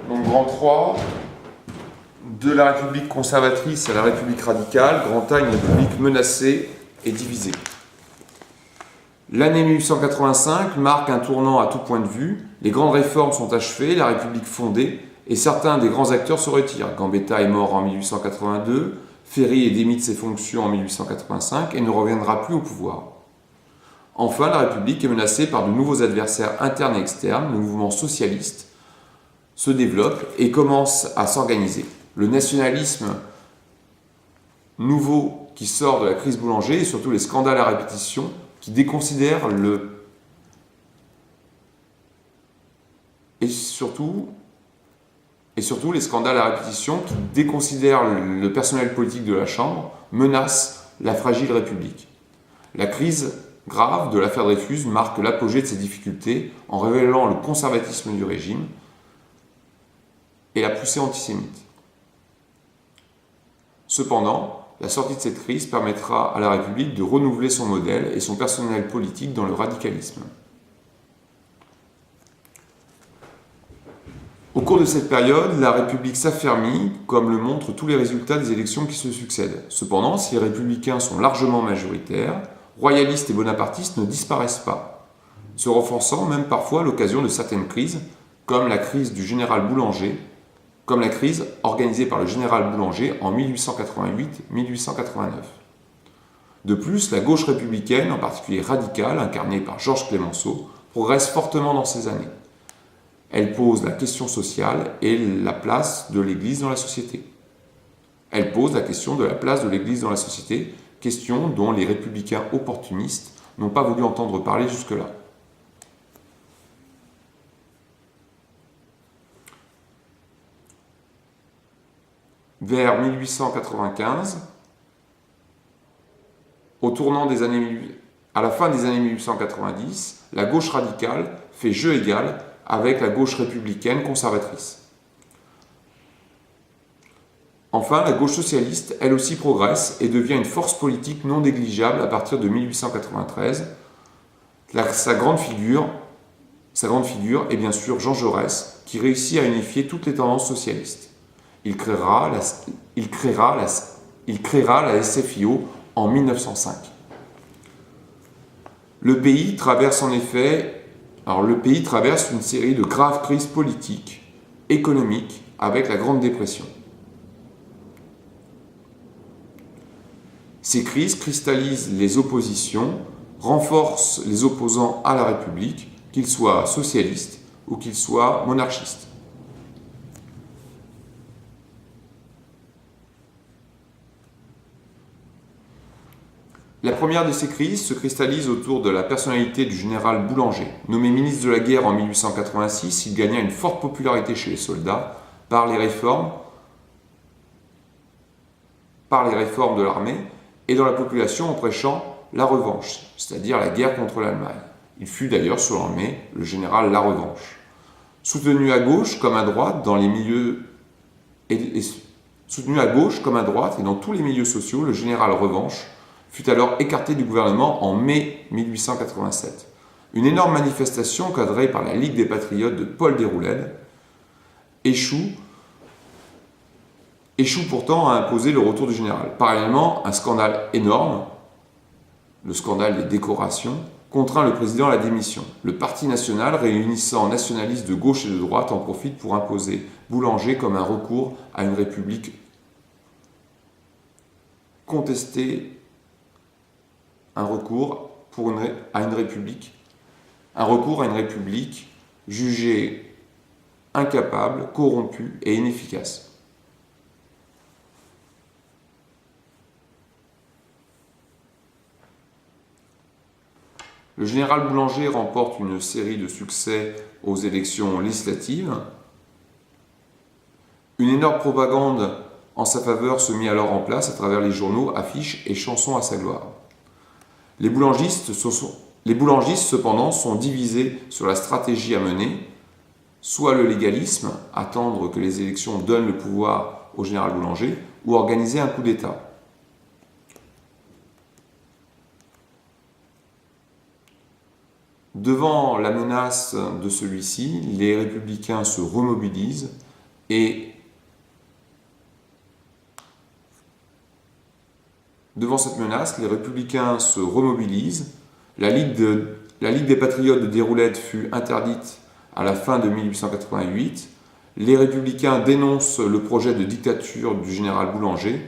Donc grand 3, de la République conservatrice à la République radicale, grand A, une République menacée et divisée. L'année 1885 marque un tournant à tout point de vue, les grandes réformes sont achevées, la République fondée, et certains des grands acteurs se retirent. Gambetta est mort en 1882, Ferry est démis de ses fonctions en 1885 et ne reviendra plus au pouvoir. Enfin, la République est menacée par de nouveaux adversaires internes et externes, le mouvement socialiste se développe et commence à s'organiser. Le nationalisme nouveau qui sort de la crise Boulanger et surtout les scandales à répétition qui déconsidèrent et surtout les scandales à répétition qui déconsidèrent le personnel politique de la Chambre menacent la fragile République. La crise grave de l'affaire Dreyfus marque l'apogée de ces difficultés en révélant le conservatisme du régime et la poussée antisémite. Cependant, la sortie de cette crise permettra à la République de renouveler son modèle et son personnel politique dans le radicalisme. Au cours de cette période, la République s'affermit, comme le montrent tous les résultats des élections qui se succèdent. Cependant, si les républicains sont largement majoritaires, royalistes et bonapartistes ne disparaissent pas, se renforçant même parfois à l'occasion de certaines crises, comme la crise du général Boulanger, comme la crise organisée par le général Boulanger en 1888-1889. De plus, la gauche républicaine, en particulier radicale, incarnée par Georges Clemenceau, progresse fortement dans ces années. Elle pose la question sociale et la place de l'Église dans la société. Elle pose la question de la place de l'Église dans la société, question dont les républicains opportunistes n'ont pas voulu entendre parler jusque-là. Vers 1895, à la fin des années 1890, la gauche radicale fait jeu égal avec la gauche républicaine conservatrice. Enfin, la gauche socialiste, elle aussi progresse et devient une force politique non négligeable à partir de 1893. Sa grande figure est bien sûr Jean Jaurès, qui réussit à unifier toutes les tendances socialistes. Il créera la SFIO en 1905. Le pays traverse une série de graves crises politiques, économiques, avec la Grande Dépression. Ces crises cristallisent les oppositions, renforcent les opposants à la République, qu'ils soient socialistes ou qu'ils soient monarchistes. La première de ces crises se cristallise autour de la personnalité du général Boulanger. Nommé ministre de la guerre en 1886, il gagna une forte popularité chez les soldats par les réformes de l'armée et dans la population en prêchant la revanche, c'est-à-dire la guerre contre l'Allemagne. Il fut d'ailleurs surnommé le général La Revanche. Soutenu à gauche comme à droite et dans tous les milieux sociaux, le général Revanche fut alors écarté du gouvernement en mai 1887. Une énorme manifestation cadrée par la Ligue des Patriotes de Paul Déroulède échoue pourtant à imposer le retour du général. Parallèlement, un scandale énorme, le scandale des décorations, contraint le président à la démission. Le Parti national, réunissant nationalistes de gauche et de droite, en profite pour imposer Boulanger comme un recours à une république contestée, un recours à une république jugée incapable, corrompue et inefficace. Le général Boulanger remporte une série de succès aux élections législatives. Une énorme propagande en sa faveur se mit alors en place à travers les journaux, affiches et chansons à sa gloire. Les boulangistes, cependant, sont divisés sur la stratégie à mener, soit le légalisme, attendre que les élections donnent le pouvoir au général Boulanger, ou organiser un coup d'État. Devant la menace de celui-ci, les républicains se remobilisent Et devant cette menace, les républicains se remobilisent. La Ligue des Patriotes de Déroulède fut interdite à la fin de 1888. Les républicains dénoncent le projet de dictature du général Boulanger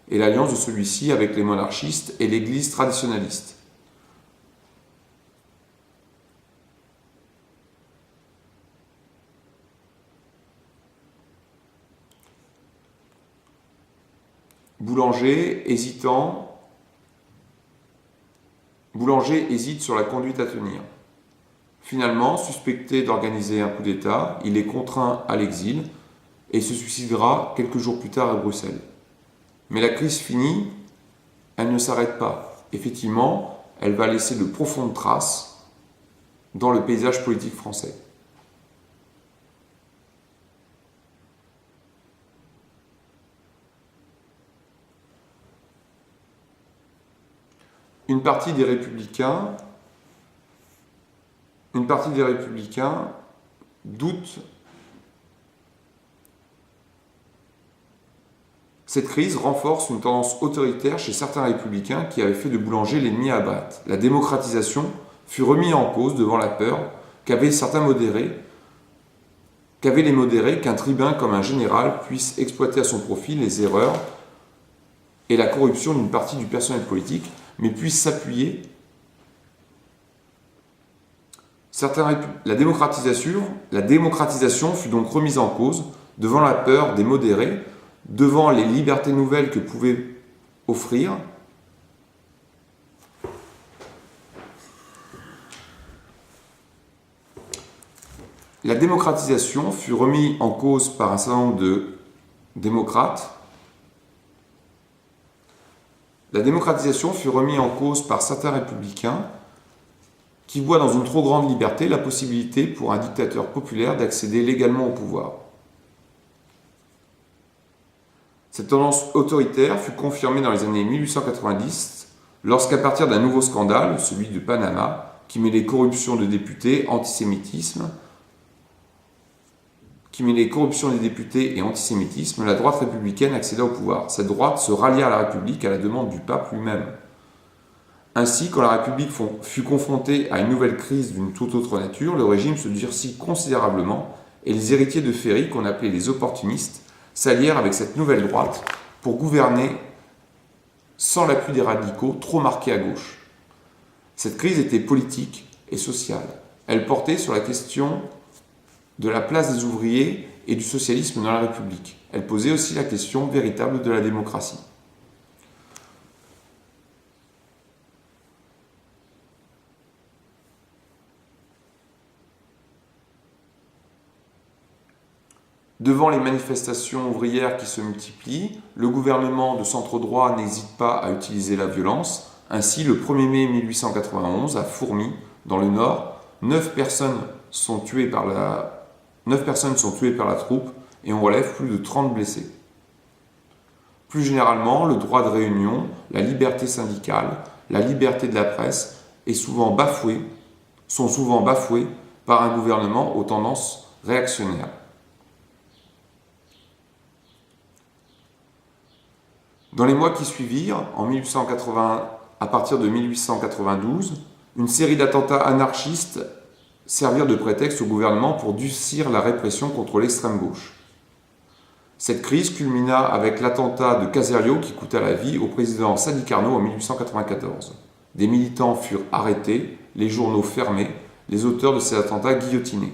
et l'alliance de celui-ci avec les monarchistes et l'Église traditionnaliste. Boulanger hésite sur la conduite à tenir. Finalement, suspecté d'organiser un coup d'État, il est contraint à l'exil et se suicidera quelques jours plus tard à Bruxelles. Mais la crise finie, elle ne s'arrête pas. Effectivement, elle va laisser de profondes traces dans le paysage politique français. Une partie des républicains doute. Cette crise renforce une tendance autoritaire chez certains républicains qui avaient fait de Boulanger l'ennemi à abattre. La démocratisation fut remise en cause devant la peur qu'avaient les modérés qu'un tribun comme un général puisse exploiter à son profit les erreurs et la corruption d'une partie du personnel politique, mais puisse s'appuyer. La démocratisation fut donc remise en cause devant la peur des modérés, devant les libertés nouvelles que pouvait offrir la démocratisation fut remise en cause par un certain nombre de démocrates. La démocratisation fut remise en cause par certains républicains qui voient dans une trop grande liberté la possibilité pour un dictateur populaire d'accéder légalement au pouvoir. Cette tendance autoritaire fut confirmée dans les années 1890 lorsqu'à partir d'un nouveau scandale, celui de Panama, qui mêlait corruption de députés, antisémitisme, et antisémitisme, la droite républicaine accéda au pouvoir. Cette droite se rallia à la République à la demande du pape lui-même. Ainsi, quand la République fut confrontée à une nouvelle crise d'une toute autre nature, le régime se durcit considérablement et les héritiers de Ferry, qu'on appelait les opportunistes, s'allièrent avec cette nouvelle droite pour gouverner sans l'appui des radicaux trop marqués à gauche. Cette crise était politique et sociale. Elle portait sur la question de la place des ouvriers et du socialisme dans la République. Elle posait aussi la question véritable de la démocratie. Devant les manifestations ouvrières qui se multiplient, le gouvernement de centre-droit n'hésite pas à utiliser la violence. Ainsi, le 1er mai 1891, à Fourmies, dans le Nord, 9 personnes sont tuées par la troupe et on relève plus de 30 blessés. Plus généralement, le droit de réunion, la liberté syndicale, la liberté de la presse sont souvent bafoués par un gouvernement aux tendances réactionnaires. Dans les mois qui suivirent, à partir de 1892, une série d'attentats anarchistes servirent de prétexte au gouvernement pour durcir la répression contre l'extrême gauche. Cette crise culmina avec l'attentat de Caserio qui coûta la vie au président Sadi Carnot en 1894. Des militants furent arrêtés, les journaux fermés, les auteurs de ces attentats guillotinés.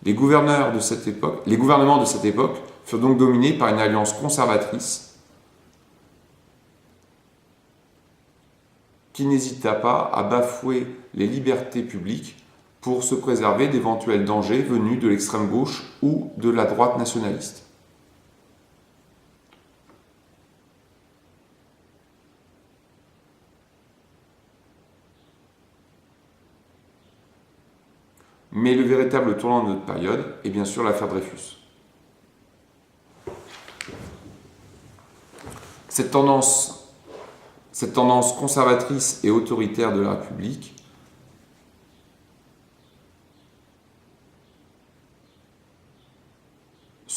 Les gouvernements de cette époque furent donc dominés par une alliance conservatrice qui n'hésita pas à bafouer les libertés publiques pour se préserver d'éventuels dangers venus de l'extrême gauche ou de la droite nationaliste. Mais le véritable tournant de notre période est bien sûr l'affaire Dreyfus. Cette tendance conservatrice et autoritaire de la République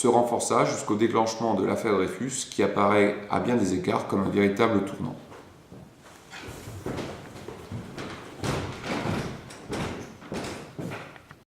se renforça jusqu'au déclenchement de l'affaire Dreyfus, qui apparaît à bien des égards comme un véritable tournant.